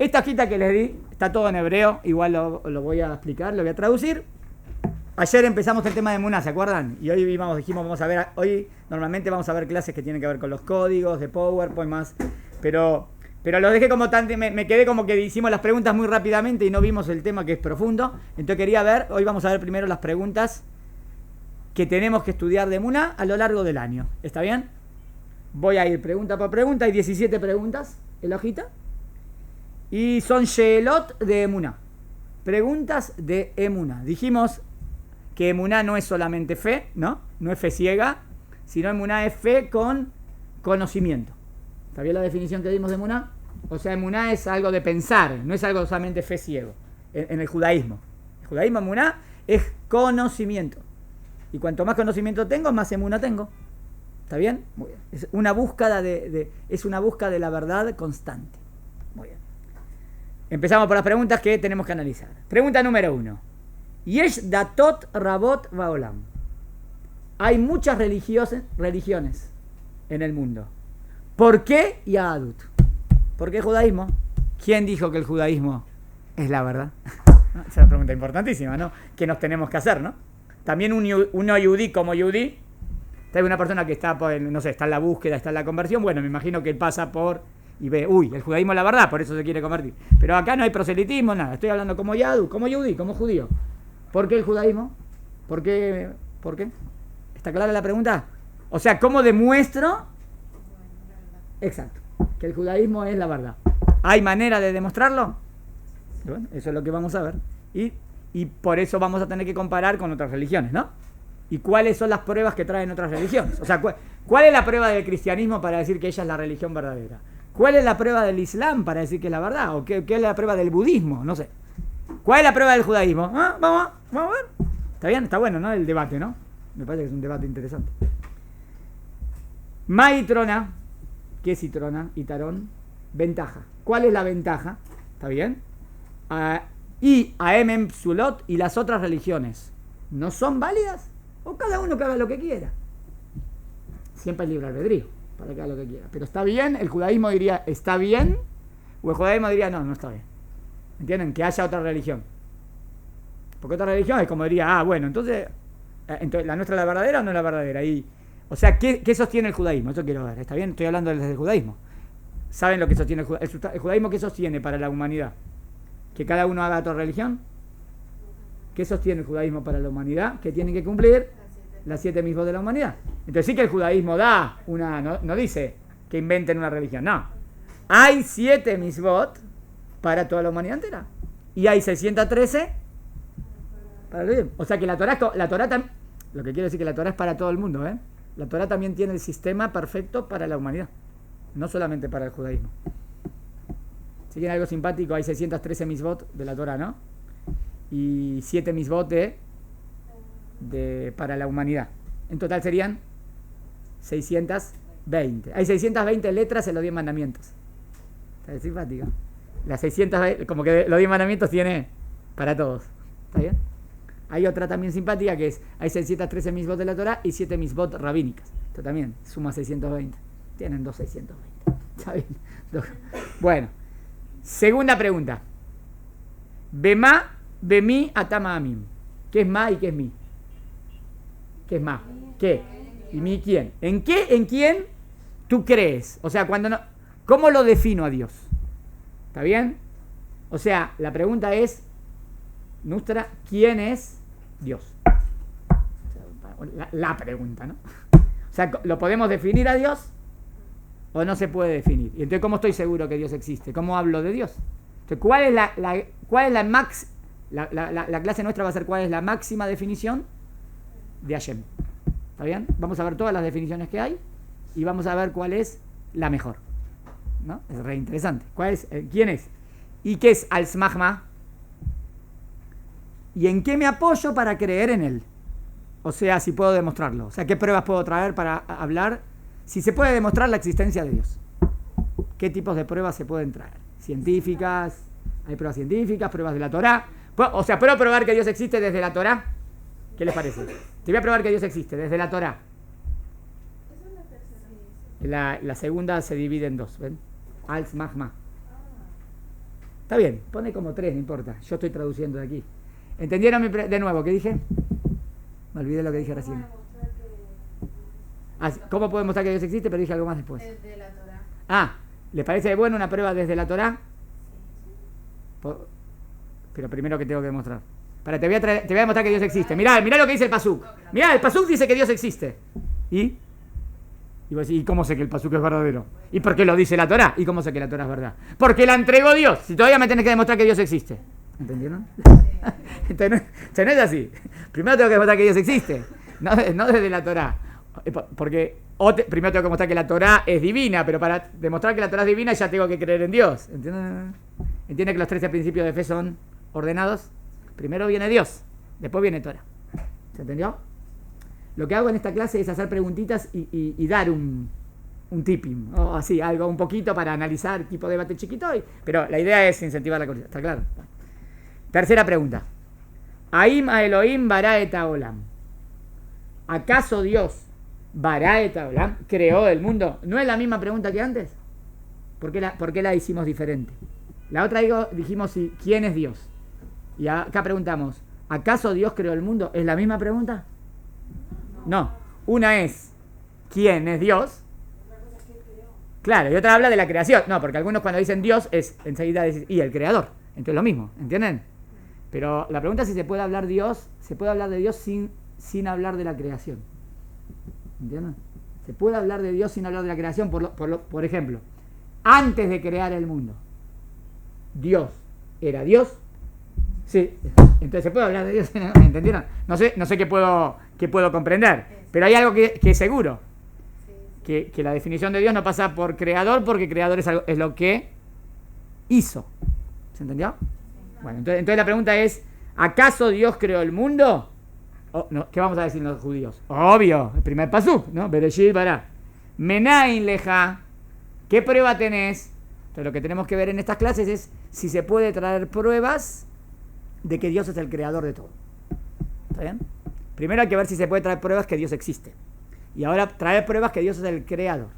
Esta hojita que les di está todo en hebreo, igual lo voy a explicar, lo voy a traducir. Ayer empezamos el tema de Emuná, ¿se acuerdan? Y hoy dijimos, vamos a ver, hoy normalmente vamos a ver clases que tienen que ver con los códigos de PowerPoint más, pero lo dejé como tan, me quedé como que hicimos las preguntas muy rápidamente y no vimos el tema que es profundo. Entonces quería ver, hoy vamos a ver primero las preguntas que tenemos que estudiar de Emuná a lo largo del año. ¿Está bien? Voy a ir pregunta por pregunta, hay 17 preguntas en la hojita. Y son Sheelot de Emuná. Preguntas de Emuná. Dijimos que Emuná no es solamente fe, ¿no? No es fe ciega, sino Emuná es fe con conocimiento. ¿Está bien la definición que dimos de Emuná? O sea, Emuná es algo de pensar, no es algo solamente fe ciego. En el judaísmo. El judaísmo Emuná es conocimiento. Y cuanto más conocimiento tengo, más Emuná tengo. ¿Está bien? Muy bien. Es una búsqueda es una búsqueda de la verdad constante. Muy bien. Empezamos por las preguntas que tenemos que analizar. Pregunta número 1. Yesh datot rabot baolam. Hay muchas religiones en el mundo. ¿Por qué Yahadut? ¿Por qué judaísmo? ¿Quién dijo que el judaísmo es la verdad? Esa es una pregunta importantísima, ¿no? Que nos tenemos que hacer, ¿no? También uno yudí como yudí, hay una persona que está, no sé, está en la búsqueda, está en la conversión, bueno, me imagino que él pasa por y ve, el judaísmo es la verdad, por eso se quiere convertir. Pero acá no hay proselitismo, nada, estoy hablando como yadu, como yudí, como judío. ¿Por qué el judaísmo? ¿Por qué? ¿Está clara la pregunta? O sea, ¿cómo demuestro? Exacto, que el judaísmo es la verdad. ¿Hay manera de demostrarlo? Bueno, eso es lo que vamos a ver. Y por eso vamos a tener que comparar con otras religiones, ¿no? ¿Y cuáles son las pruebas que traen otras religiones? O sea, ¿cuál es la prueba del cristianismo para decir que ella es la religión verdadera? ¿Cuál es la prueba del islam para decir que es la verdad? ¿O qué es la prueba del budismo? No sé. ¿Cuál es la prueba del judaísmo? Vamos a ver. Está bien, está bueno, ¿no? El debate, ¿no? Me parece que es un debate interesante. Maitrona, ¿qué es Itrona? Itarón, ventaja. ¿Cuál es la ventaja? ¿Está bien? Y Aemem Psulot y las otras religiones, ¿no son válidas? O cada uno que haga lo que quiera. Siempre hay libre albedrío para que haga lo que quiera. Pero está bien, el judaísmo diría, ¿está bien? O el judaísmo diría, no está bien. ¿Entienden? Que haya otra religión. Porque otra religión es como diría, bueno, entonces ¿la nuestra es la verdadera o no es la verdadera? O sea, ¿qué sostiene el judaísmo? Eso quiero ver, ¿está bien? Estoy hablando desde el judaísmo. ¿Saben lo que sostiene el judaísmo? ¿El judaísmo qué sostiene para la humanidad? ¿Que cada uno haga otra religión? ¿Qué sostiene el judaísmo para la humanidad? Que tienen que cumplir las 7 misbot de la humanidad. Entonces sí que el judaísmo da no dice que inventen una religión, no. Hay 7 misbot para toda la humanidad entera. Y hay 613 para el judío. O sea que la Torá también, lo que quiere decir que la Torá es para todo el mundo, ¿eh? La Torá también tiene el sistema perfecto para la humanidad, no solamente para el judaísmo. Si quieren algo simpático, hay 613 misbot de la Torá, ¿no? Y 7 misbot para la humanidad. En total serían 620. Hay 620 letras en los 10 mandamientos. ¿Está simpático? Las 620, como que los 10 mandamientos tiene para todos. ¿Está bien? Hay otra también simpática que es, hay 613 misbot de la Torá y 7 misbot rabínicas. Esto también suma 620. Tienen 620. ¿Está bien? Bueno, segunda pregunta. Bema, bemi, atama, amim. ¿Qué es ma y qué es mi? ¿Qué es ma? ¿Qué? ¿Y mi quién? ¿En qué? ¿En quién tú crees? O sea, ¿cómo lo defino a Dios? ¿Está bien? O sea, la pregunta es, Nustra, ¿quién es Dios? La pregunta, ¿no? O sea, ¿lo podemos definir a Dios o no se puede definir? Y entonces, ¿cómo estoy seguro que Dios existe? ¿Cómo hablo de Dios? Entonces, ¿cuál es la clase nuestra va a ser cuál es la máxima definición de Hashem? ¿Está bien? Vamos a ver todas las definiciones que hay y vamos a ver cuál es la mejor, ¿no? Es re interesante. ¿Quién es? ¿Y qué es al-Smahma? ¿Y en qué me apoyo para creer en él? O sea, si puedo demostrarlo. O sea, ¿qué pruebas puedo traer para hablar? Si se puede demostrar la existencia de Dios. ¿Qué tipos de pruebas se pueden traer? Científicas, hay pruebas científicas, pruebas de la Torá. O sea, ¿puedo probar que Dios existe desde la Torá? ¿Qué les parece? Te voy a probar que Dios existe desde la Torá. La segunda se divide en dos, ¿ven? Al-Smahma. Está bien, pone como 3, no importa. Yo estoy traduciendo de aquí. ¿Entendieron de nuevo qué dije? Me olvidé lo que dije recién. ¿Cómo podemos mostrar que Dios existe? Pero dije algo más después. Desde la Torá. ¿Les parece bueno una prueba desde la Torá? Pero primero que tengo que demostrar. Te voy a demostrar que Dios existe. Mirá lo que dice el Pasuk. Mirá, el Pasuk dice que Dios existe. ¿Y vos decís, ¿y cómo sé que el Pasuk es verdadero? ¿Y por qué lo dice la Torá? ¿Y cómo sé que la Torá es verdad? Porque la entregó Dios. Si todavía me tenés que demostrar que Dios existe. ¿Entendieron? Entonces no es así. Primero tengo que demostrar que Dios existe. No desde la Torá. Porque primero tengo que demostrar que la Torá es divina. Pero para demostrar que la Torá es divina ya tengo que creer en Dios. ¿Entienden que los 13 principios de fe son ordenados? Primero viene Dios. Después viene Torá. ¿Se entendió? Lo que hago en esta clase es hacer preguntitas y dar un tipping, o así, algo un poquito para analizar, tipo debate chiquito, pero la idea es incentivar la curiosidad, ¿está claro? Tercera pregunta. Aim a Elohim bara et haolam. ¿Acaso Dios bara et haolam creó el mundo? ¿No es la misma pregunta que antes? ¿Por qué la hicimos diferente? La otra dijimos ¿quién es Dios? Y acá preguntamos, ¿acaso Dios creó el mundo? ¿Es la misma pregunta? No. Una es ¿quién es Dios? Claro, y otra habla de la creación. No, porque algunos cuando dicen Dios enseguida dicen, y el creador. Entonces lo mismo, ¿entienden? Pero la pregunta es si se puede hablar de Dios sin hablar de la creación. ¿Entienden? Se puede hablar de Dios sin hablar de la creación. Por ejemplo, antes de crear el mundo, ¿Dios era Dios? Sí. Entonces se puede hablar de Dios, ¿entendieron? No sé qué puedo comprender, pero hay algo que es seguro. Que la definición de Dios no pasa por creador, porque creador es lo que hizo. ¿Se entendió? Bueno, entonces la pregunta es, ¿acaso Dios creó el mundo? No, ¿qué vamos a decir los judíos? Obvio, el primer pasuk, ¿no? Bereshit bara. Menain leja. ¿Qué prueba tenés? Entonces lo que tenemos que ver en estas clases es si se puede traer pruebas de que Dios es el creador de todo. ¿Está bien? Primero hay que ver si se puede traer pruebas que Dios existe. Y ahora traer pruebas que Dios es el creador.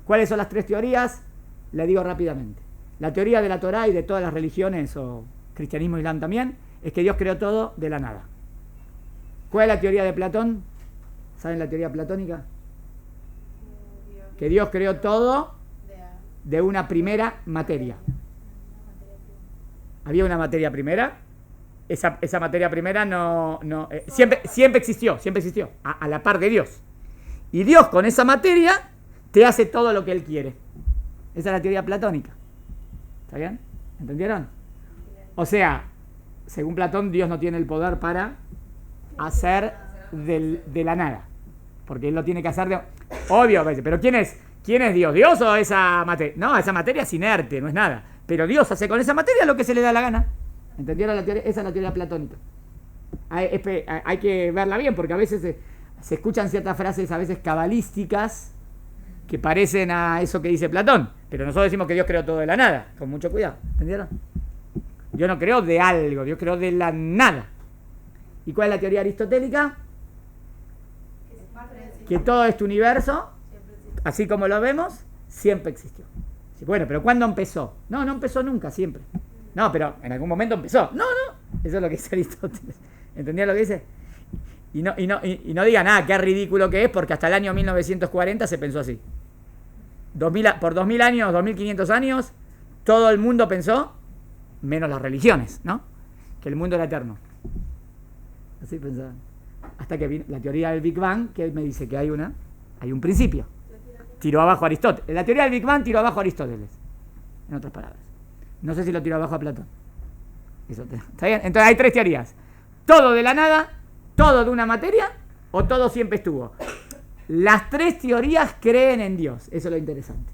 ¿Cuáles son las 3 teorías? Le digo rápidamente. La teoría de la Torá y de todas las religiones, o cristianismo y islam también, es que Dios creó todo de la nada. ¿Cuál es la teoría de Platón? ¿Saben la teoría platónica? Que Dios creó todo de una primera materia. ¿Había una materia primera? Esa materia primera siempre existió, a la par de Dios. Y Dios con esa materia te hace todo lo que Él quiere. Esa es la teoría platónica. ¿Está bien? ¿Entendieron? O sea, según Platón, Dios no tiene el poder para hacer de la nada. Porque Él lo tiene que hacer de... Obvio, pero ¿quién es Dios? ¿Dios o esa materia? No, esa materia es inerte, no es nada. Pero Dios hace con esa materia lo que se le da la gana. ¿Entendieron la teoría? Esa es la teoría platónica. Hay que verla bien, porque a veces se escuchan ciertas frases, a veces cabalísticas, que parecen a eso que dice Platón. Pero nosotros decimos que Dios creó todo de la nada. Con mucho cuidado. ¿Entendieron? Dios no creó de algo, Dios creó de la nada. ¿Y cuál es la teoría aristotélica? Que todo este universo, así como lo vemos, siempre existió. Bueno, pero ¿cuándo empezó? No empezó nunca, siempre. No, pero en algún momento empezó. No. Eso es lo que dice Aristóteles. ¿Entendían lo que dice? Y no diga nada, qué ridículo que es, porque hasta el año 1940 se pensó así. Por 2000 años, 2500 años, todo el mundo pensó, menos las religiones, ¿no? Que el mundo era eterno. Así pensaban. Hasta que vino la teoría del Big Bang, que me dice que hay un principio. Tiró abajo a Aristóteles. La teoría del Big Bang tiró abajo a Aristóteles. En otras palabras. No sé si lo tiró abajo a Platón. ¿Está bien? Entonces hay 3 teorías. Todo de la nada, todo de una materia, o todo siempre estuvo. Las 3 teorías creen en Dios. Eso es lo interesante.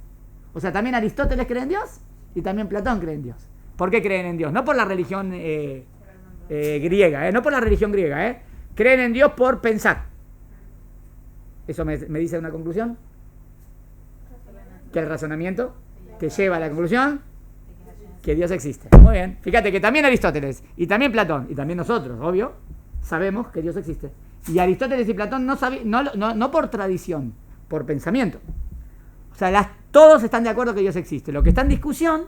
O sea, también Aristóteles cree en Dios y también Platón cree en Dios. ¿Por qué creen en Dios? No por la religión griega, no por la religión griega. Creen en Dios por pensar. ¿Eso me dice una conclusión? Que el razonamiento te lleva a la conclusión que Dios existe. Muy bien. Fíjate que también Aristóteles y también Platón y también nosotros, obvio, sabemos que Dios existe. Y Aristóteles y Platón no por tradición, por pensamiento. O sea, todos están de acuerdo que Dios existe. Lo que está en discusión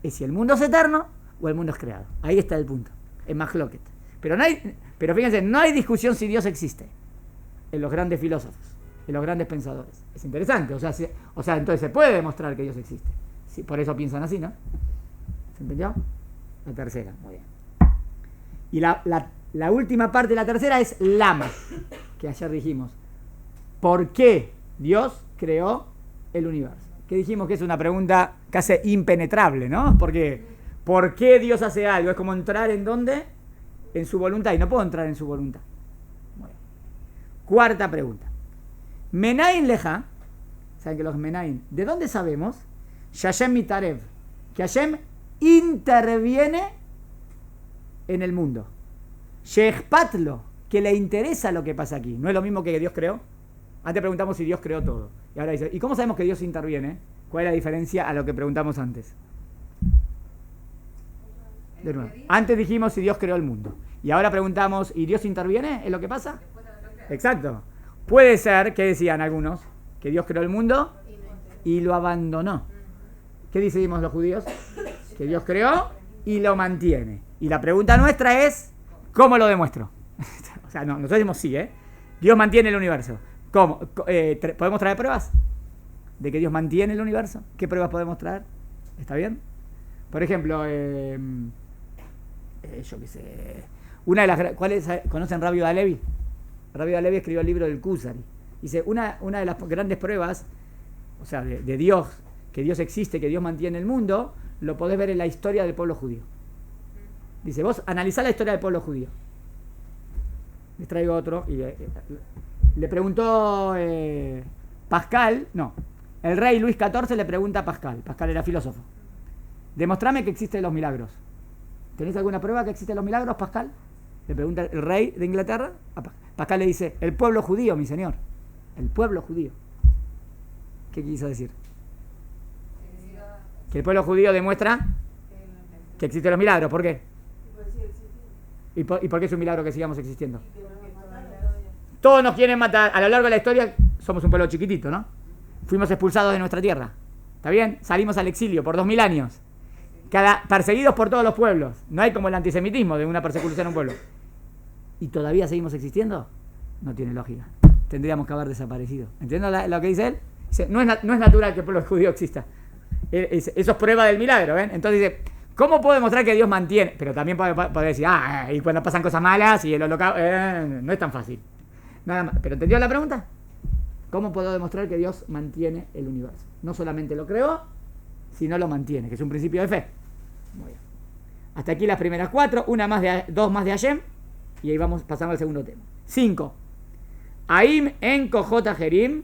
es si el mundo es eterno o el mundo es creado. Ahí está el punto. Es Mahloket. Pero fíjense, no hay discusión si Dios existe en los grandes filósofos, en los grandes pensadores. Es interesante. O sea, entonces se puede demostrar que Dios existe. Sí, por eso piensan así, ¿no? ¿Se entendió? La tercera. Muy bien. Y la última parte de la tercera es Lama, que ayer dijimos. ¿Por qué Dios creó el universo? Que dijimos que es una pregunta casi impenetrable, ¿no? Porque ¿por qué Dios hace algo? Es como entrar en ¿dónde? En su voluntad. Y no puedo entrar en su voluntad. Bueno. Cuarta pregunta. Menaim leja, ¿saben que los Menaim? ¿De dónde sabemos? Hashem mitarev, que Hashem interviene en el mundo. Shechpatlo, que le interesa lo que pasa aquí. No es lo mismo que Dios creó. Antes preguntamos si Dios creó todo. Y ahora dice, ¿y cómo sabemos que Dios interviene? ¿Cuál es la diferencia a lo que preguntamos antes? De nuevo. Antes dijimos si Dios creó el mundo. Y ahora preguntamos, ¿y Dios interviene en lo que pasa? Exacto. Puede ser, que decían algunos, que Dios creó el mundo y lo abandonó. ¿Qué decidimos los judíos? Que Dios creó y lo mantiene. Y la pregunta nuestra es, ¿cómo lo demuestro? O sea, no, nosotros decimos sí, Dios mantiene el universo. ¿Cómo? ¿Podemos traer pruebas de que Dios mantiene el universo? ¿Qué pruebas podemos traer? ¿Está bien? Por ejemplo, yo qué sé, una de las... ¿Conocen Rabbi Alevi? Rabbi Alevi escribió el libro del Kusari. Dice, una de las grandes pruebas, o sea, de Dios, que Dios existe, que Dios mantiene el mundo, lo podés ver en la historia del pueblo judío. Dice, vos analizá la historia del pueblo judío. Les traigo otro. Y le preguntó Pascal, no, el rey Luis XIV le pregunta a Pascal. Pascal era filósofo. Demostrame que existen los milagros. ¿Tenés alguna prueba que existen los milagros, Pascal? Le pregunta el rey de Inglaterra a Pascal. Pascal le dice, el pueblo judío, mi señor. El pueblo judío. ¿Qué quiso decir? Que el pueblo judío demuestra que existen los milagros. ¿Por qué? ¿Y por qué es un milagro que sigamos existiendo? Todos nos quieren matar. A lo largo de la historia somos un pueblo chiquitito, ¿no? Fuimos expulsados de nuestra tierra. ¿Está bien? Salimos al exilio por 2000 años. Perseguidos por todos los pueblos. No hay como el antisemitismo de una persecución a un pueblo. ¿Y todavía seguimos existiendo? No tiene lógica. Tendríamos que haber desaparecido. ¿Entienden lo que dice él? Dice, no es natural que el pueblo judío exista. Eso es prueba del milagro, ¿ven? Entonces dice, ¿cómo puedo demostrar que Dios mantiene? Pero también puede decir, y cuando pasan cosas malas y el holocausto, no es tan fácil. Nada más. ¿Pero entendió la pregunta? ¿Cómo puedo demostrar que Dios mantiene el universo? No solamente lo creó, sino lo mantiene, que es un principio de fe. Muy bien. Hasta aquí las primeras 4, dos más de Hashem, y ahí vamos pasando al segundo tema. 5. Aim en Kojot Jerim,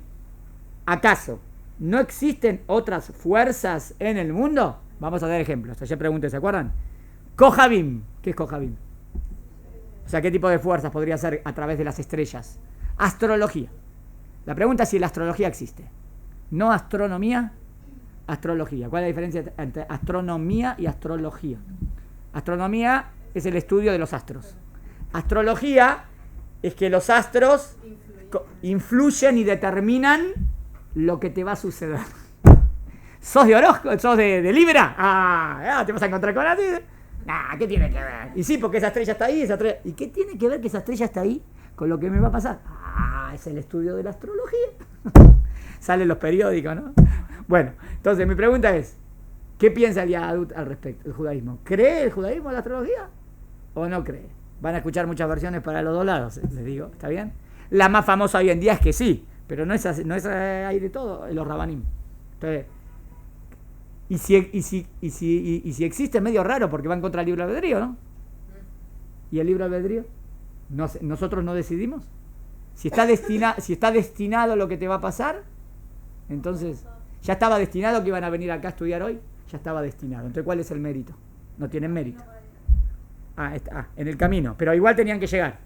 ¿acaso no existen otras fuerzas en el mundo? Vamos a dar ejemplos. Ayer pregunté, ¿se acuerdan? Kohabim. ¿Qué es Kohabim? O sea, ¿qué tipo de fuerzas podría ser a través de las estrellas? Astrología. La pregunta es si la astrología existe. No astronomía, astrología. ¿Cuál es la diferencia entre astronomía y astrología? Astronomía es el estudio de los astros. Astrología es que los astros influyen y determinan lo que te va a suceder. ¿Sos de horóscopo? ¿Sos de Libra? ¿Te vas a encontrar con así? ¿Qué tiene que ver? Y sí, porque esa estrella está ahí, ¿Y qué tiene que ver que esa estrella está ahí con lo que me va a pasar? Es el estudio de la astrología. Salen los periódicos, ¿no? Bueno, entonces mi pregunta es, ¿qué piensa el Yahadut al respecto, el judaísmo? ¿Cree el judaísmo en la astrología o no cree? Van a escuchar muchas versiones para los dos lados, les digo, ¿está bien? La más famosa hoy en día es que sí, pero no es ahí de todo, en los rabanim. Entonces, y si existe es medio raro porque va en contra del libre albedrío, ¿no? ¿Y el libre albedrío? ¿Nosotros no decidimos? Si está destinado lo que te va a pasar, entonces ya estaba destinado que iban a venir acá a estudiar hoy, ya estaba destinado. Entonces, ¿cuál es el mérito? No tienen mérito. En el camino, pero igual tenían que llegar.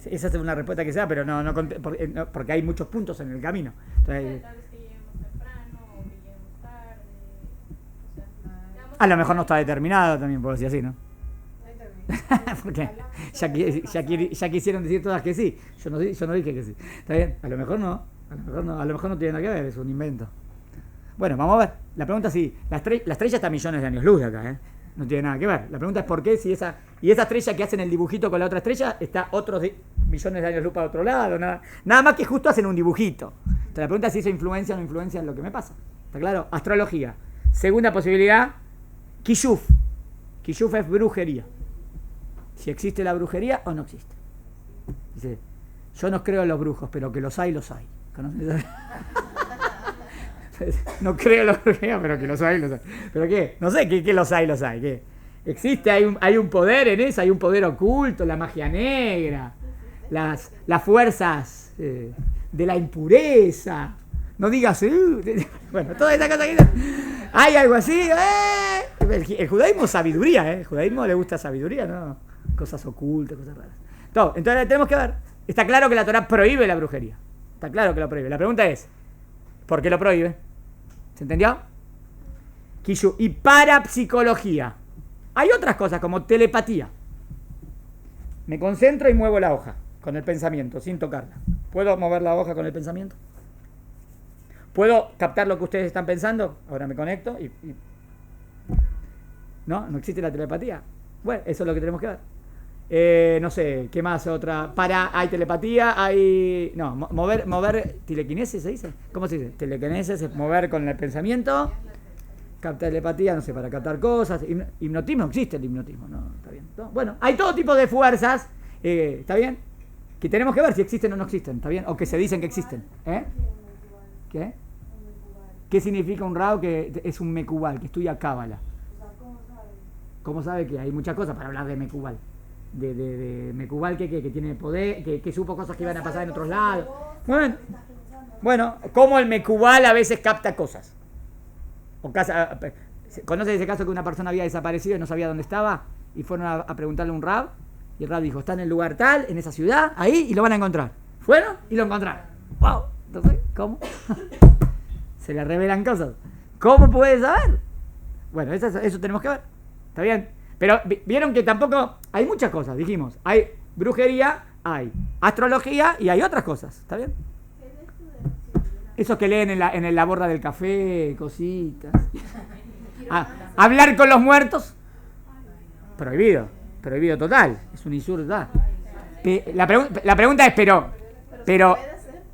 Esa es una respuesta que sea, pero no porque hay muchos puntos en el camino. Entonces, tal vez que lleguemos temprano o que lleguemos tarde. A lo mejor no está determinado también, puedo decir así, ¿no? Porque ya quisieron decir todas que sí. Yo no dije que sí. ¿Está bien? A lo mejor no tiene nada que ver, es un invento. Bueno, vamos a ver. La pregunta es si la estrella está a millones de años luz de acá, ¿eh? No tiene nada que ver. La pregunta es por qué si esa estrella que hacen el dibujito con la otra estrella está otros millones de años luz para otro lado. Nada más que justo hacen un dibujito. Entonces la pregunta es si eso influencia o no influencia en lo que me pasa. ¿Está claro? Astrología. Segunda posibilidad, Kishuf. Kishuf es brujería. Si existe la brujería o no existe. Dice, yo no creo en los brujos, pero que los hay, los hay. ¿Conoces? No creo en la brujería, pero que los hay, los hay. ¿Pero qué? No sé, ¿qué los hay, los hay? ¿Qué? ¿Existe? ¿Hay un poder en eso? ¿Hay un poder oculto? ¿La magia negra? Las fuerzas de la impureza. No digas... bueno, toda esa cosa que... ¿Hay algo así? El judaísmo es sabiduría, ¿eh? El judaísmo le gusta sabiduría, ¿no? Cosas ocultas, cosas raras. Entonces tenemos que ver. Está claro que la Torá prohíbe la brujería. Está claro que lo prohíbe. La pregunta es, ¿por qué lo prohíbe? ¿Se entendió? Kishu. Y parapsicología. Hay otras cosas como telepatía. Me concentro y muevo la hoja con el pensamiento, sin tocarla. ¿Puedo mover la hoja con el pensamiento? ¿Puedo captar lo que ustedes están pensando? Ahora me conecto y... ¿No? ¿No existe la telepatía? Bueno, eso es lo que tenemos que ver. No sé, ¿qué más? Otra. Hay telepatía, hay... No, mover telequinesis, ¿se dice? ¿Cómo se dice? Telequinesis es mover con el pensamiento. Captar telepatía, no sé, para captar cosas. Hipnotismo, existe el hipnotismo, ¿no? Está bien. ¿No? Bueno, hay todo tipo de fuerzas, ¿está bien? Que tenemos que ver si existen o no existen, ¿está bien? O que se dicen que existen. ¿Qué? ¿Qué significa un rao que es un mecubal, que estudia cábala? ¿Cómo sabe que hay muchas cosas para hablar de mecubal? De mecubal que tiene poder, que supo cosas que iban a pasar en otros lados. Bueno, como el mecubal a veces capta cosas. ¿Conoce ese caso que una persona había desaparecido y no sabía dónde estaba? Y fueron a preguntarle a un rab, y el rab dijo, está en el lugar tal, en esa ciudad, ahí, y lo van a encontrar. Fueron y lo encontraron. ¡Wow! Entonces, ¿cómo? Se le revelan cosas. ¿Cómo puede saber? Bueno, eso tenemos que ver. ¿Está bien? Pero vieron que tampoco... Hay muchas cosas, dijimos. Hay brujería, hay astrología y hay otras cosas. ¿Está bien? Esos que leen en la borra del café, cositas. Hablar con los muertos. Prohibido. Prohibido total. Es un insur total. La pregunta es, pero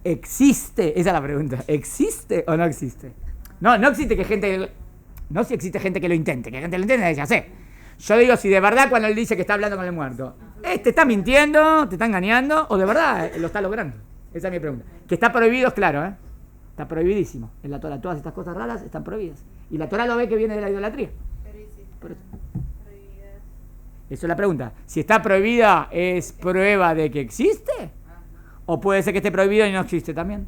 ¿existe? Esa es la pregunta. ¿Existe o no existe? No existe que gente... No si existe gente que lo intente. Que gente lo intente y dice, hace. Yo digo, si de verdad cuando él dice que está hablando con el muerto, ¿te está mintiendo? ¿Te está engañando? ¿O de verdad lo está logrando? Esa es mi pregunta. Que está prohibido, es claro, ¿eh? Está prohibidísimo. En la Torah todas estas cosas raras están prohibidas. Y la Torah lo ve que viene de la idolatría. Por eso. Eso es la pregunta. Si está prohibida, ¿es prueba de que existe? ¿O puede ser que esté prohibido y no existe también?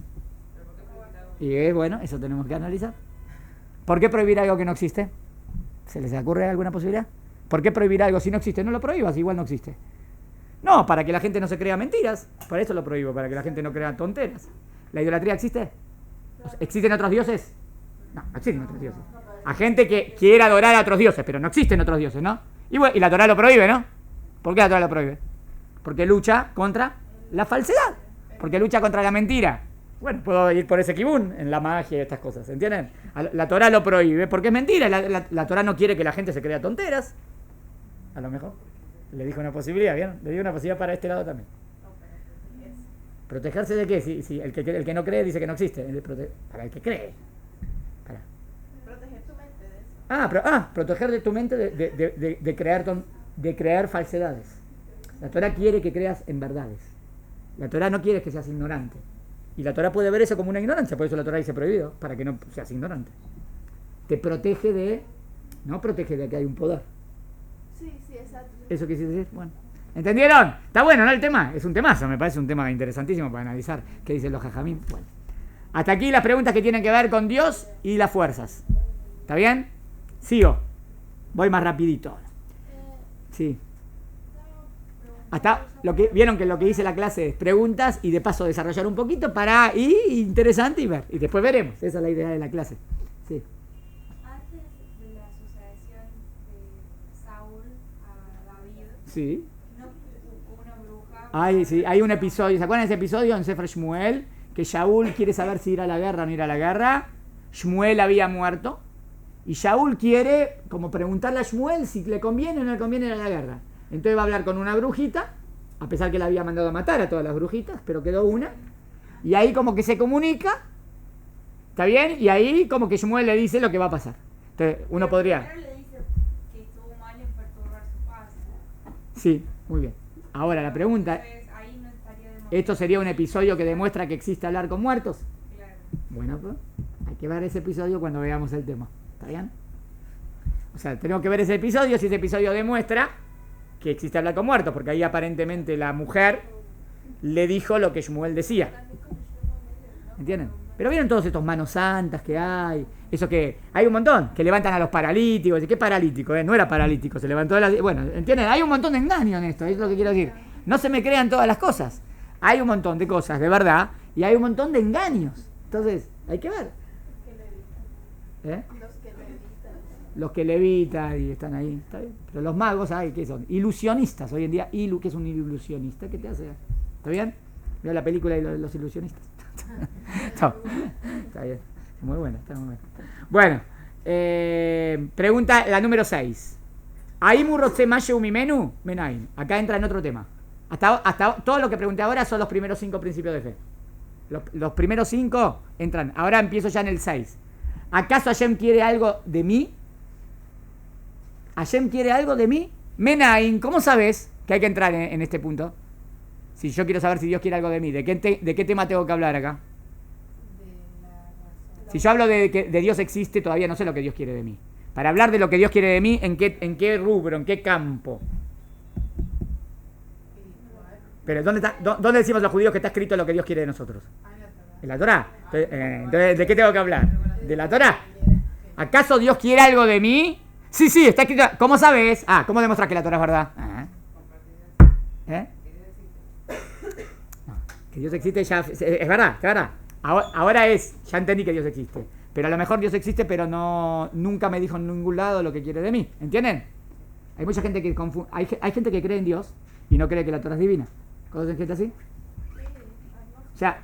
Y bueno, eso tenemos que analizar. ¿Por qué prohibir algo que no existe? ¿Se les ocurre alguna posibilidad? ¿Por qué prohibir algo si no existe? No lo prohíbas, igual no existe. No, para que la gente no se crea mentiras. Por eso lo prohíbo, para que la gente no crea tonteras. ¿La idolatría existe? ¿Existen otros dioses? No existen otros dioses. A gente que quiere adorar a otros dioses, pero no existen otros dioses, ¿no? Y la Torah lo prohíbe, ¿no? ¿Por qué la Torah lo prohíbe? Porque lucha contra la falsedad. Porque lucha contra la mentira. Bueno, puedo ir por ese kibún en la magia y estas cosas, ¿entienden? La Torah lo prohíbe porque es mentira. La Torah no quiere que la gente se crea tonteras. A lo mejor. Le dijo una posibilidad, ¿vieron? Le dijo una posibilidad para este lado también. ¿Protegerse de qué? Si el que no cree dice que no existe. Para el que cree. Proteger tu mente de eso. Proteger de tu mente de crear falsedades. La Torah quiere que creas en verdades. La Torah no quiere que seas ignorante. Y la Torah puede ver eso como una ignorancia, por eso la Torah dice prohibido, para que no seas ignorante. Te protege de... No protege de que hay un poder. Sí, exacto. ¿Eso qué quise decir? Bueno. ¿Entendieron? Está bueno, ¿no? El tema. Es un temazo, me parece un tema interesantísimo para analizar qué dicen los jajamim. Bueno. Hasta aquí las preguntas que tienen que ver con Dios y las fuerzas. ¿Está bien? Sigo. Voy más rapidito. Sí. Hasta vieron que lo que hice la clase es preguntas y de paso desarrollar un poquito para ir interesante y ver. Y después veremos. Esa es la idea de la clase. Sí. Antes de la sucesión de Saúl a David, Sí. no hubo una bruja. Hay un episodio. ¿Se acuerdan de ese episodio en Sefer Shmuel? Que Shaul quiere saber si ir a la guerra o no ir a la guerra. Shmuel había muerto. Y Shaul quiere como preguntarle a Shmuel si le conviene o no le conviene ir a la guerra. Entonces va a hablar con una brujita, a pesar que le había mandado a matar a todas las brujitas, pero quedó una. Y ahí como que se comunica, ¿está bien? Y ahí como que Shmuel le dice lo que va a pasar. Entonces uno podría... Pero le dice que estuvo mal en perturbar su paz. Sí, muy bien. Ahora la pregunta... Entonces, ahí no estaría demostrando. ¿Esto sería un episodio que demuestra que existe hablar con muertos? Claro. Bueno, pues hay que ver ese episodio cuando veamos el tema. ¿Está bien? O sea, tenemos que ver ese episodio si ese episodio demuestra que existe hablar con muertos, porque ahí aparentemente la mujer le dijo lo que Shmuel decía. ¿Entienden? Pero vieron todos estos manos santas que hay, eso que hay un montón, que levantan a los paralíticos. ¿Qué paralítico? No era paralítico, se levantó de la... Bueno, ¿entienden? Hay un montón de engaño en esto, es lo que quiero decir. No se me crean todas las cosas. Hay un montón de cosas de verdad y hay un montón de engaños. Entonces, hay que ver. ¿Eh? Los que levitan y están ahí, ¿está bien? Pero los magos, ¿qué son? Ilusionistas. Hoy en día, ¿qué es un ilusionista? ¿Qué te hace? ¿Está bien? Veo la película de los ilusionistas. No, está bien. Muy buena, está muy buena. Bueno, pregunta la número 6. Acá entra en otro tema. Hasta todo lo que pregunté ahora son los primeros 5 principios de fe. Los primeros 5 entran. Ahora empiezo ya en el 6. ¿Acaso Hashem quiere algo de mí? ¿Hashem quiere algo de mí? Menaim, ¿cómo sabes que hay que entrar en este punto? Si yo quiero saber si Dios quiere algo de mí, ¿de qué tema tengo que hablar acá? Si yo hablo de que de Dios existe, todavía no sé lo que Dios quiere de mí. Para hablar de lo que Dios quiere de mí, ¿en qué rubro, en qué campo? Pero ¿dónde decimos los judíos que está escrito lo que Dios quiere de nosotros? En la Torá. Entonces, ¿de qué tengo que hablar? ¿De la Torá? ¿Acaso Dios quiere algo de mí? Sí, está escrito. ¿Cómo sabes? ¿Cómo demostras que la Torá es verdad? No, que Dios existe ya es verdad. Ahora ya entendí que Dios existe. Pero a lo mejor Dios existe, pero nunca me dijo en ningún lado lo que quiere de mí. ¿Entienden? Hay mucha gente que confunde. Hay gente que cree en Dios y no cree que la Torá es divina. ¿Conocen gente así? O sea,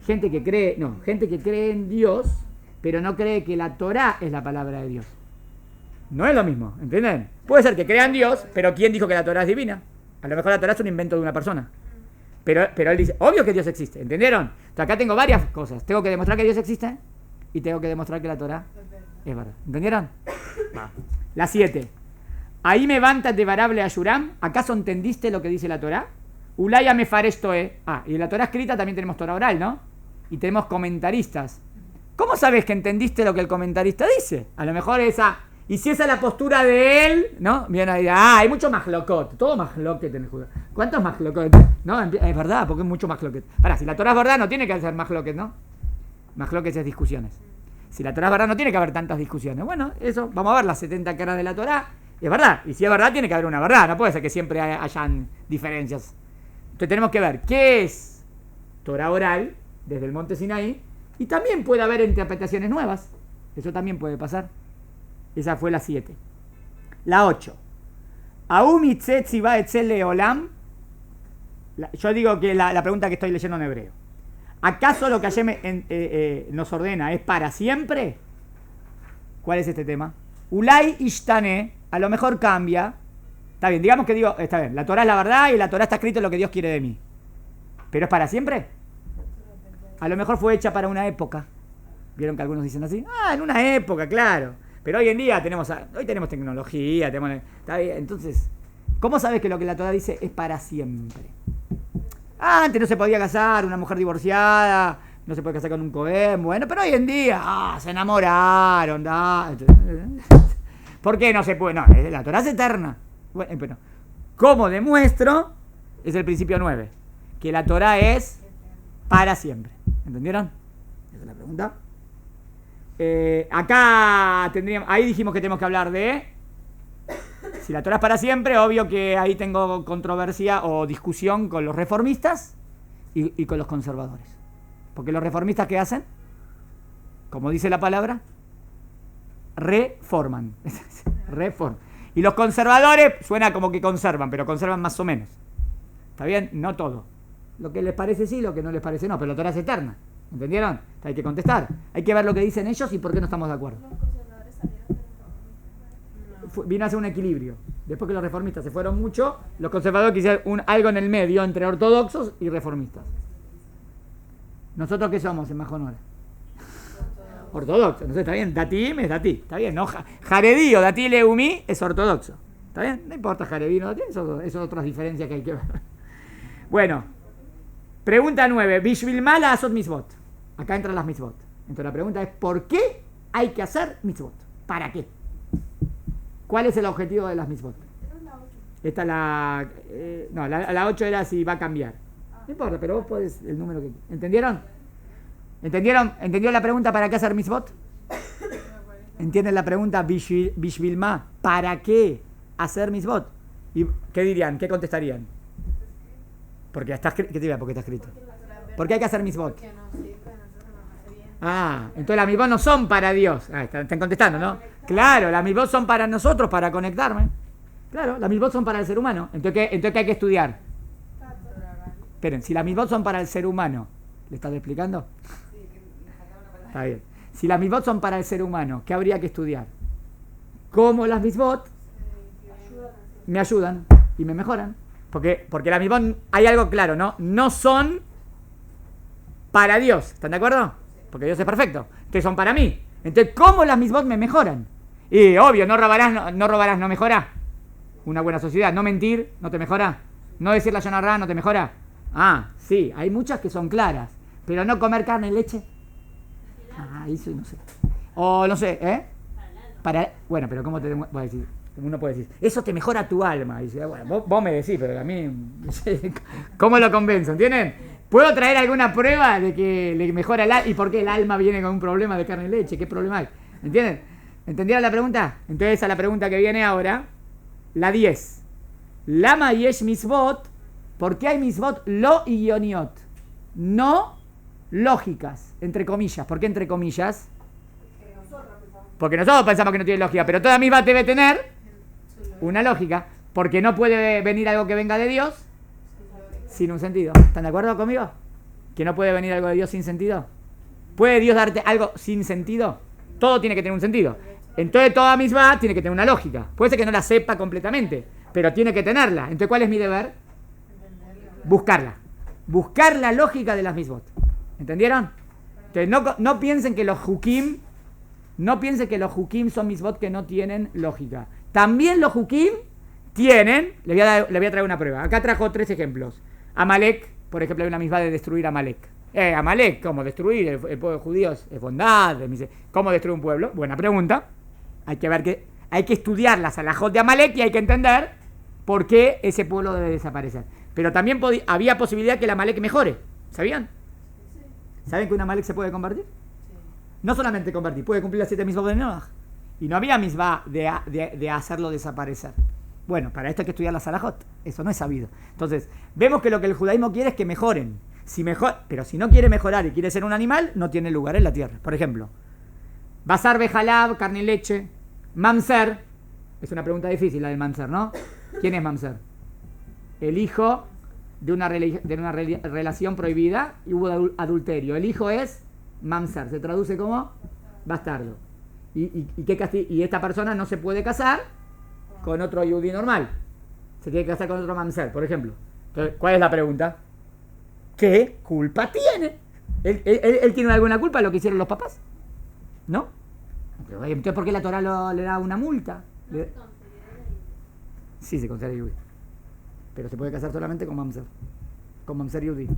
gente que cree en Dios, pero no cree que la Torá es la palabra de Dios. No es lo mismo, ¿entienden? Puede ser que crean Dios, pero ¿quién dijo que la Torá es divina? A lo mejor la Torá es un invento de una persona. Pero él dice, obvio que Dios existe, ¿entendieron? Entonces acá tengo varias cosas. Tengo que demostrar que Dios existe y tengo que demostrar que la Torá es verdad. ¿Entendieron? La 7. Ahí me vantas de varable a Yuram. ¿Acaso entendiste lo que dice la Torá? Ulaya me faresto y en la Torá escrita también tenemos Torá oral, ¿no? Y tenemos comentaristas. ¿Cómo sabes que entendiste lo que el comentarista dice? A lo mejor esa... Y si esa es la postura de él, ¿no? Bien ahí, hay mucho majlocot. Todo majloquet en el judío. ¿Cuántos majlocot? ¿No? Es verdad, porque es mucho majloquet. Si la Torá es verdad, no tiene que ser majloquet, ¿no? Majloquet es discusiones. Si la Torá es verdad, no tiene que haber tantas discusiones. Bueno, eso, vamos a ver las 70 caras de la Torá. Es verdad. Y si es verdad, tiene que haber una verdad. No puede ser que siempre hayan diferencias. Entonces tenemos que ver qué es Torá oral, desde el monte Sinaí, y también puede haber interpretaciones nuevas. Eso también puede pasar. Esa fue la 7. La 8. Olam. Yo digo que la pregunta que estoy leyendo en hebreo. ¿Acaso lo que Hashem nos ordena es para siempre? ¿Cuál es este tema? Ulay ishtane. A lo mejor cambia. Está bien, digamos que digo, está bien, la Torá es la verdad y la Torá está escrito en lo que Dios quiere de mí. ¿Pero es para siempre? A lo mejor fue hecha para una época. ¿Vieron que algunos dicen así? En una época, claro. Pero hoy en día tenemos tecnología, está bien. Entonces, ¿cómo sabes que lo que la Torá dice es para siempre? Antes no se podía casar, una mujer divorciada, no se puede casar con un cohen, bueno, pero hoy en día, se enamoraron, ¿por qué no se puede? No, la Torá es eterna. Bueno, pero, ¿cómo demuestro? Es el principio 9, que la Torá es para siempre. ¿Entendieron? Esa es la pregunta. Acá ahí dijimos que tenemos que hablar de si la Torá es para siempre. Obvio que ahí tengo controversia o discusión con los reformistas y con los conservadores, porque los reformistas, ¿qué hacen? Como dice la palabra, reforman. Y los conservadores suena como que conservan, pero conservan más o menos. ¿Está bien? No todo. Lo que les parece sí, lo que no les parece no, pero la Torá es eterna. ¿Entendieron? Hay que contestar. Hay que ver lo que dicen ellos y por qué no estamos de acuerdo. Los conservadores salieron de vino a ser un equilibrio. Después que los reformistas se fueron mucho, los conservadores quisieron algo en el medio entre ortodoxos y reformistas. ¿Nosotros qué somos en Majonora? Ortodoxo, no sé, está bien. Datim es Datí, está bien, ¿no? Jaredí o Datí Leumí es ortodoxo. ¿Está bien? No importa Jaredí, no, eso son otras diferencias que hay que ver. Bueno, pregunta 9. Bishvil mala asot mitzvot. Acá entran las mitzvot. Entonces la pregunta es: ¿por qué hay que hacer mitzvot? ¿Para qué? ¿Cuál es el objetivo de las mitzvot? Esta la 8 era si va a cambiar. No importa, pero vos podés el número que... ¿Entendieron? ¿Entendieron la pregunta para qué hacer mitzvot? ¿Entienden la pregunta Bishvil ma? ¿Para qué hacer mitzvot? ¿Y qué dirían? ¿Qué contestarían? Porque está escrito. ¿Qué te diría? ¿Por qué está escrito? ¿Por qué hay que hacer mitzvot? Entonces las mitzvot no son para Dios. Están contestando, ¿no? Claro, las mitzvot son para nosotros, para conectarme. Claro, las mitzvot son para el ser humano. Entonces ¿qué hay que estudiar? Esperen, si las mitzvot son para el ser humano, ¿le estás explicando? Está bien. Si las mitzvot son para el ser humano, ¿qué habría que estudiar? ¿Cómo las mitzvot me ayudan y me mejoran? Porque las mitzvot, hay algo claro, ¿no? No son para Dios, ¿están de acuerdo? Porque Dios es perfecto. Entonces son para mí. Entonces, ¿cómo las mitzvot me mejoran? Y obvio, no robarás, no mejora. Una buena sociedad. No mentir, no te mejora. No decir la Yonah Rá, no te mejora. Sí, hay muchas que son claras. Pero no comer carne y leche. Eso no sé. O no sé, bueno, pero ¿cómo te voy a decir? Uno puede decir, eso te mejora tu alma. Y dice, bueno, vos me decís, pero a mí, ¿cómo lo convenzo? ¿Entienden? ¿Puedo traer alguna prueba de que le mejora el alma? ¿Y por qué el alma viene con un problema de carne y leche? ¿Qué problema hay? ¿Entienden? ¿Entendieron la pregunta? Entonces a la pregunta que viene ahora, la 10. Lama yesh mitzvot, ¿por qué hay mitzvot lo ioniot? No lógicas, entre comillas. ¿Por qué entre comillas? Porque nosotros pensamos que no tiene lógica, pero toda mitzvah debe tener una lógica, porque no puede venir algo que venga de Dios sin un sentido. ¿Están de acuerdo conmigo? ¿Que no puede venir algo de Dios sin sentido? ¿Puede Dios darte algo sin sentido? Todo tiene que tener un sentido. Entonces toda mitzvah tiene que tener una lógica. Puede ser que no la sepa completamente, pero tiene que tenerla. Entonces, ¿cuál es mi deber? Buscarla. Buscar la lógica de las mitzvot. ¿Entendieron? Entonces no piensen que los hukim son mitzvot que no tienen lógica. También los hukim tienen, le voy a traer una prueba. Acá trajo 3 ejemplos. Amalek, por ejemplo, hay una mitzvah de destruir a Amalek. Amalek, ¿cómo destruir? El pueblo judío es bondad. ¿Cómo destruir un pueblo? Buena pregunta. Hay que estudiar las alajot de Amalek y hay que entender por qué ese pueblo debe desaparecer. Pero también había posibilidad que el Amalek mejore. ¿Sabían? ¿Saben que un Amalek se puede convertir? No solamente convertir, puede cumplir las 7 mitzvot de Noach. Y no había mitzvah de hacerlo desaparecer. Bueno, para esto hay que estudiar las alajot. Eso no es sabido. Entonces, vemos que lo que el judaísmo quiere es que mejoren. Pero si no quiere mejorar y quiere ser un animal, no tiene lugar en la tierra. Por ejemplo, basar bejalab, carne y leche. Mamzer. Es una pregunta difícil la del mamzer, ¿no? ¿Quién es mamzer? El hijo de una relación prohibida y hubo adulterio. El hijo es mamzer. Se traduce como bastardo. ¿Y esta persona no se puede casar con otro yudí normal? Se tiene que casar con otro mamzer, por ejemplo. Entonces, ¿cuál es la pregunta? ¿Qué culpa tiene? ¿Él tiene alguna culpa de lo que hicieron los papás? ¿No? Entonces, ¿por qué la Torah le da una multa? Sí, se considera yudí. Pero se puede casar solamente con mamzer. Con mamzer yudí.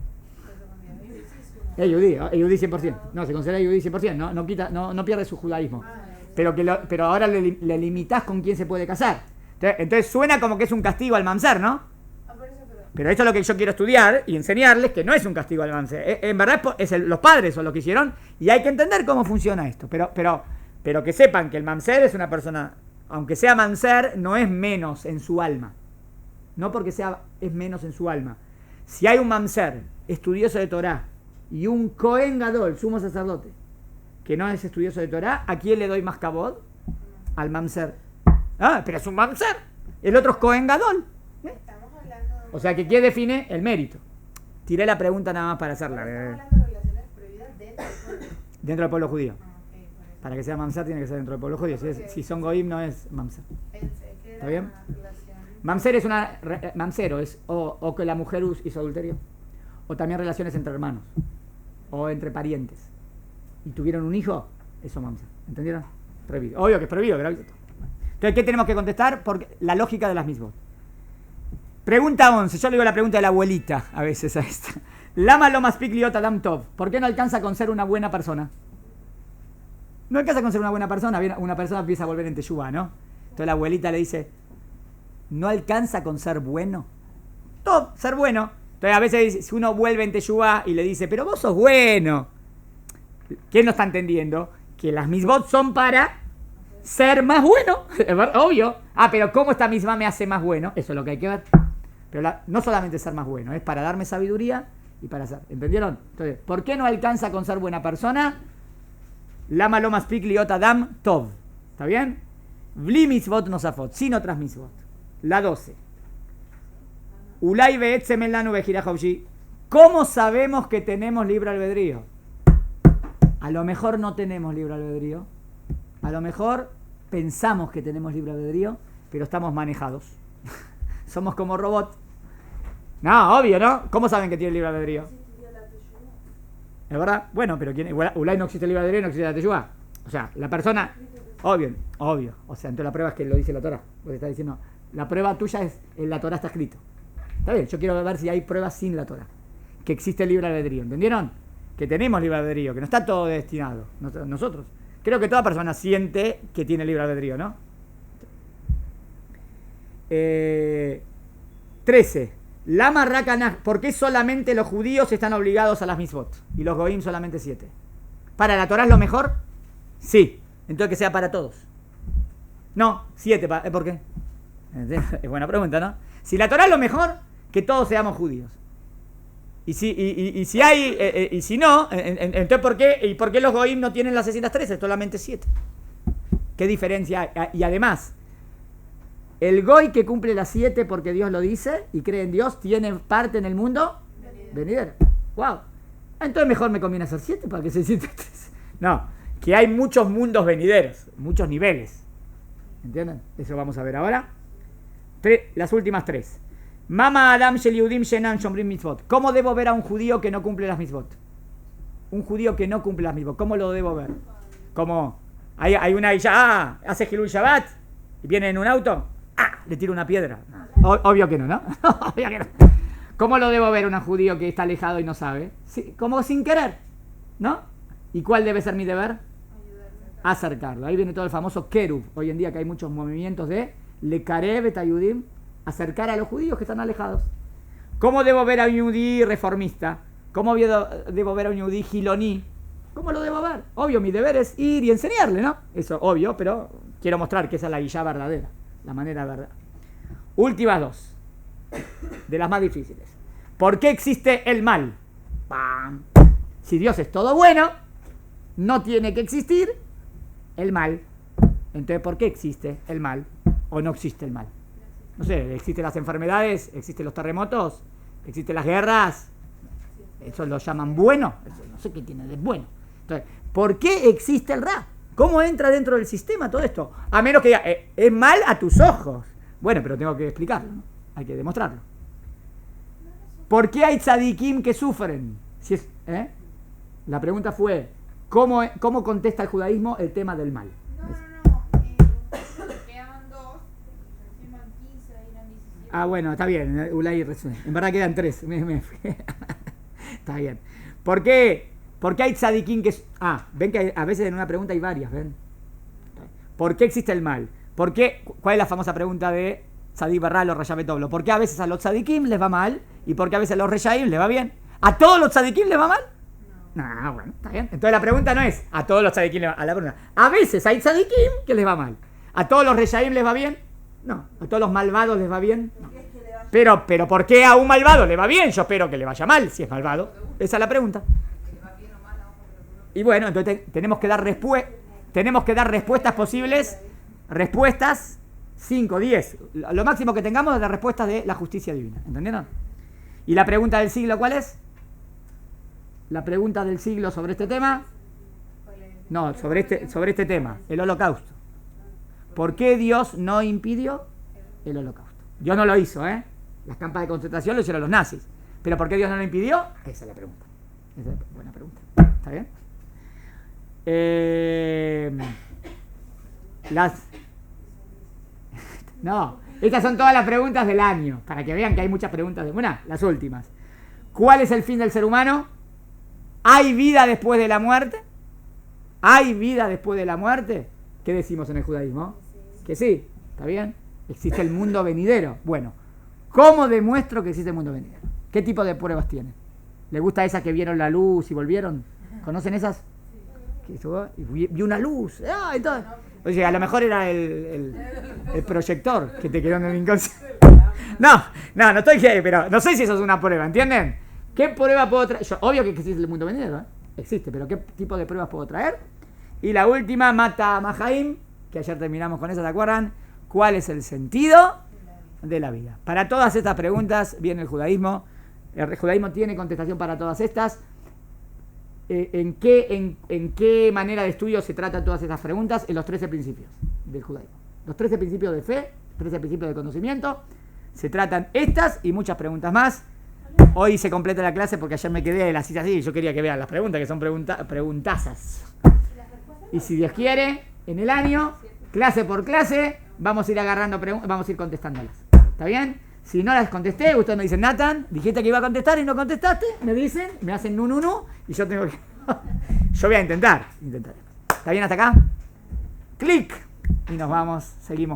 Es yudí 100%. No, se considera yudí 100%. No pierde su judaísmo. Pero ahora le limitás con quién se puede casar. Entonces suena como que es un castigo al mamzer, ¿no? Pero eso es lo que yo quiero estudiar y enseñarles, que no es un castigo al mamzer. En verdad los padres son los que hicieron y hay que entender cómo funciona esto. Pero que sepan que el mamzer es una persona, aunque sea mamzer, no es menos en su alma. No porque es menos en su alma. Si hay un mamzer estudioso de Torah y un Cohen Gadol, sumo sacerdote, que no es estudioso de Torah, ¿a quién le doy más kabod? Al mamzer. Pero es un mamzer. El otro es Cohen Gadol. O sea, que ¿quién define el mérito? Tiré la pregunta nada más para hacerla. Estamos hablando de relaciones prohibidas dentro del pueblo. Dentro del pueblo judío. Para que sea mamzer tiene que ser dentro del pueblo judío. Si son goim no es mamzer. ¿Está bien? Mamzer es mamzero es o que la mujer hizo adulterio, o también relaciones entre hermanos, o entre parientes, y tuvieron un hijo, eso mamzer. ¿Entendieron? Prohibido. Obvio que es prohibido, pero... Entonces, ¿qué tenemos que contestar? Porque la lógica de las mismas. Pregunta 11. Yo le digo la pregunta de la abuelita a veces a esta. Lama lo más pikliot adam tov. ¿Por qué no alcanza con ser una buena persona? No alcanza con ser una buena persona. Una persona empieza a volver en teshuvá, ¿no? Entonces la abuelita le dice, ¿no alcanza con ser bueno? Tov, ser bueno. Entonces a veces si uno vuelve en teshuvá y le dice, pero vos sos bueno. ¿Quién no está entendiendo? Que las misbot son para ser más bueno. Obvio. Pero ¿cómo esta misma me hace más bueno? Eso es lo que hay que ver. Pero no solamente ser más bueno, es para darme sabiduría y para ser. ¿Entendieron? Entonces, ¿por qué no alcanza con ser buena persona? Lama lo más pikliot adam tov. ¿Está bien? Vli mitzvot nosafot. Sin otras mitzvot. La 12. Ulay be'etzem elanu bejira jovshi. ¿Cómo sabemos que tenemos libre albedrío? A lo mejor no tenemos libre albedrío. A lo mejor pensamos que tenemos libre albedrío, pero estamos manejados. Somos como robots. No, obvio, ¿no? ¿Cómo saben que tienen libre albedrío? ¿Es verdad? Bueno, pero Ulay no existe libre albedrío, no existe la teshuvá. O sea, la persona... Obvio. O sea, entonces la prueba es que lo dice la Torah. Porque está diciendo, la prueba tuya es, en la Torah está escrito. Está bien, yo quiero ver si hay pruebas sin la Torah. Que existe libre albedrío, ¿entendieron? Que tenemos libre albedrío, que no está todo destinado. Nosotros. Creo que toda persona siente que tiene libre albedrío, ¿no? 13. Lama rakanah. ¿Por qué solamente los judíos están obligados a las mitzvot? Y los goim solamente 7. ¿Para la Torah es lo mejor? Sí. Entonces que sea para todos. No, 7. ¿Por qué? Es buena pregunta, ¿no? Si la Torah es lo mejor, que todos seamos judíos. Y si hay, y si no, entonces ¿por qué los goim no tienen las 613? Solamente 7. ¿Qué diferencia hay? Y además, el goy que cumple las 7 porque Dios lo dice y cree en Dios, tiene parte en el mundo venidero. Wow. Entonces mejor me conviene hacer 7 para que se siente 3. No, que hay muchos mundos venideros, muchos niveles. ¿Entienden? Eso vamos a ver ahora. Las últimas 3. Mama Adam Shel Yehudim Shenan Shomrim Mitzvot. ¿Cómo debo ver a un judío que no cumple las mitzvot? Un judío que no cumple las mitzvot. ¿Cómo lo debo ver? Como hay una Isha, hace Hilul Shabbat y viene en un auto, le tira una piedra. Obvio que no, ¿no? Obvio que no. ¿Cómo lo debo ver a un judío que está alejado y no sabe? Sí, como sin querer, ¿no? ¿Y cuál debe ser mi deber? Acercarlo. Ahí viene todo el famoso Kerub. Hoy en día que hay muchos movimientos de Lekarev et Ayudim, acercar a los judíos que están alejados. ¿Cómo debo ver a un yudí reformista? ¿Cómo debo ver a un yudí giloní? ¿Cómo lo debo ver? Obvio, mi deber es ir y enseñarle, ¿no? Eso, obvio, pero quiero mostrar que esa es la guilla verdadera, la manera verdad. Últimas 2, de las más difíciles. ¿Por qué existe el mal? ¡Pam! Si Dios es todo bueno, no tiene que existir el mal. Entonces, ¿por qué existe el mal? ¿O no existe el mal? No sé, existen las enfermedades, existen los terremotos, existen las guerras. Eso lo llaman bueno. Eso no sé qué tiene de bueno. Entonces, ¿por qué existe el Ra? ¿Cómo entra dentro del sistema todo esto? A menos que diga, es mal a tus ojos. Bueno, pero tengo que explicarlo, ¿no? Hay que demostrarlo. ¿Por qué hay tzadikim que sufren? Si es, La pregunta fue, ¿cómo contesta el judaísmo el tema del mal? Bueno, está bien, Ulay resume. En verdad quedan 3. Está bien. ¿Por qué hay tzadikim que... ven que a veces en una pregunta hay varias, ¿ven? ¿Por qué existe el mal? ¿Cuál es la famosa pregunta de Tzadik Barral o Rayá Betoblo? ¿Por qué a veces a los tzadikim les va mal? ¿Y por qué a veces a los Reyaim les va bien? ¿A todos los tzadikim les va mal? No, bueno, está bien. Entonces la pregunta no es a todos los tzadikim les va mal. A veces hay tzadikim que les va mal. ¿A todos los Reyaim les va bien? No. ¿A todos los malvados les va bien? No. Pero ¿por qué a un malvado le va bien? Yo espero que le vaya mal si es malvado. Esa es la pregunta. Y bueno, entonces tenemos que dar respuestas posibles. Respuestas 5, 10. Lo máximo que tengamos es de respuestas de la justicia divina. ¿Entendieron? ¿Y la pregunta del siglo cuál es? La pregunta del siglo sobre este tema. No, sobre este tema, el holocausto. ¿Por qué Dios no impidió el holocausto? Dios no lo hizo, ¿eh? Las campas de concentración lo hicieron los nazis. ¿Pero por qué Dios no lo impidió? Esa es la pregunta. Esa es buena pregunta. ¿Está bien? No, estas son todas las preguntas del año, para que vean que hay muchas preguntas de... Bueno, las últimas. ¿Cuál es el fin del ser humano? ¿Hay vida después de la muerte? ¿Hay vida después de la muerte? ¿Qué decimos en el judaísmo? Que sí, ¿está bien? Existe el mundo venidero. Bueno, ¿cómo demuestro que existe el mundo venidero? ¿Qué tipo de pruebas tienen? ¿Les gusta esas que vieron la luz y volvieron? ¿Conocen esas? Y vi una luz. Entonces, oye, a lo mejor era el proyector que te quedó en el inconsciente. No estoy gay, pero no sé si eso es una prueba, ¿entienden? ¿Qué prueba puedo traer? Obvio que existe el mundo venidero, ¿eh? Existe, pero ¿qué tipo de pruebas puedo traer? Y la última, Mata Mahaim, que ayer terminamos con esa, ¿te acuerdan? ¿Cuál es el sentido de la vida? Para todas estas preguntas viene el judaísmo. El judaísmo tiene contestación para todas estas. ¿En qué manera de estudio se tratan todas estas preguntas? En los 13 principios del judaísmo. Los 13 principios de fe, 13 principios de conocimiento. Se tratan estas y muchas preguntas más. Hoy se completa la clase porque ayer me quedé de la cita así y yo quería que vean las preguntas, que son preguntazas. Y si Dios quiere, en el año, clase por clase, vamos a ir agarrando preguntas, vamos a ir contestándolas. ¿Está bien? Si no las contesté, ustedes me dicen, Nathan, dijiste que iba a contestar y no contestaste, me dicen, me hacen no, y yo tengo que... yo voy a intentar. ¿Está bien hasta acá? Clic. Y nos vamos, seguimos.